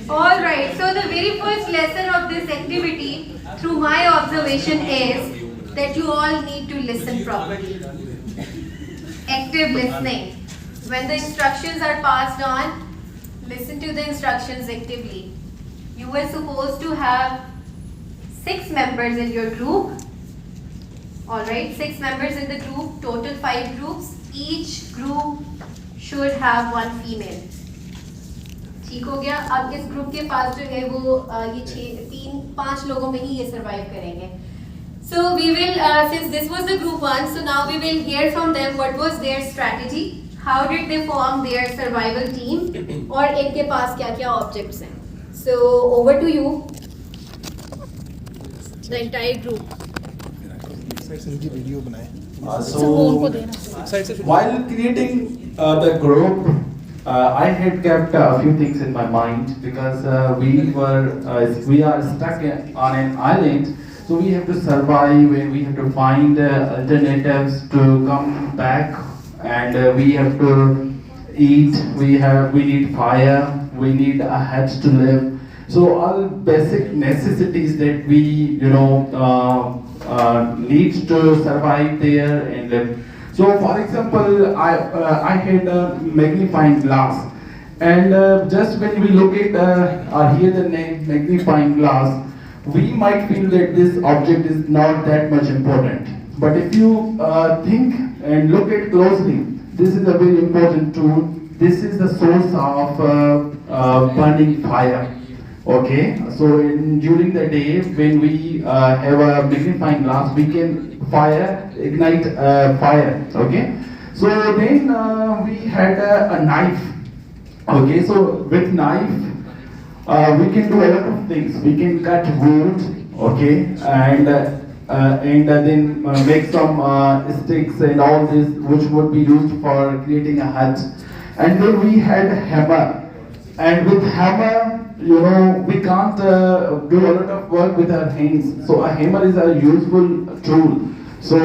All right, so the very first lesson of this activity, through my observation, is that you all need to listen properly. Active listening. When the instructions are passed on, listen to the instructions actively. You were supposed to have 6 members in your group. All right, 6 members in the group, total 5 groups. Each group should have 1 female. ठीक हो गया. अब इस group के पास जो है वो ये 3-5 लोगों में ही ये सरवाइव करेंगे. So we will, since this was the group 1, so now we will hear from them what was their strategy, how did they form their survival team, और इनके पास क्या-क्या objects हैं. So over to you, the entire group. While creating the group, I had kept a few things in my mind because we are stuck on an island, so we have to survive and we have to find alternatives to come back, and we have to eat. We need fire. We need a hut to live. So all basic necessities that we need to survive there and live. So, for example, I had a magnifying glass, and just when we look at or hear the name magnifying glass, we might feel that this object is not that much important. But if you think and look at closely, this is a very important tool. This is the source of burning fire. Okay, so during the day when we have a magnifying glass, we can ignite fire. Okay, so then we had a knife. Okay, so with knife we can do a lot of things. We can cut wood. Okay, and then make some sticks and all this, which would be used for creating a hut. And then we had hammer, and with hammer, we can't do a lot of work with our hands. So a hammer is a useful tool. So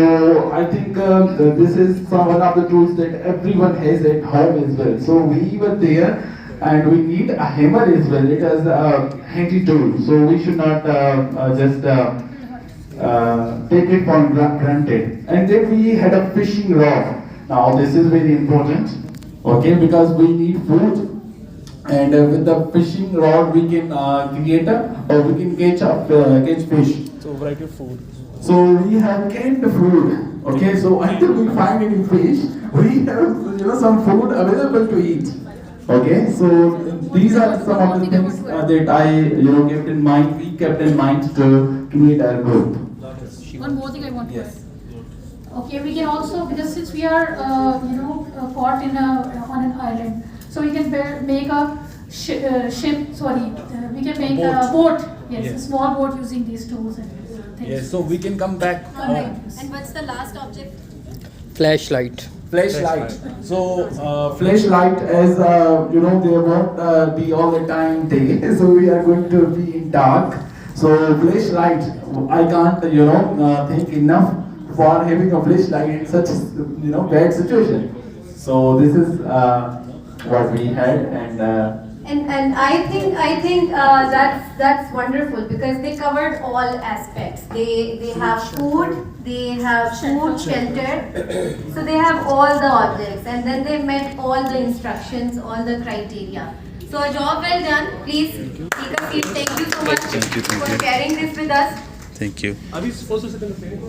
I think this is one of the tools that everyone has at home as well. So we were there, and we need a hammer as well. It is a handy tool. So we should not just take it for granted. And then we had a fishing rod. Now this is very important. Okay, because we need food. And with the fishing rod, we can catch fish. So variety of food. So we have canned food. Okay, so until we find any fish, we have some food available to eat. Okay, so these are some of the things that I kept in mind. We kept in mind to create our group. One more thing I want to add. Okay, we can also, because since we are caught on an island, so we can make a we can make a boat. Yes, a small boat using these tools and things. Yes, so we can come back. And what's the last object? Flashlight. Flashlight. So flashlight, as they won't be all the time day. So we are going to be in dark. So flashlight, I can't think enough for having a flashlight in such bad situation. So this is what we had, And I think that's wonderful because they covered all aspects. They have food, they have shelter, so they have all the objects, and then they met all the instructions, all the criteria. So a job well done. Please take a seat. Thank you so much for sharing this with us. Thank you. Are we supposed to sit in the frame?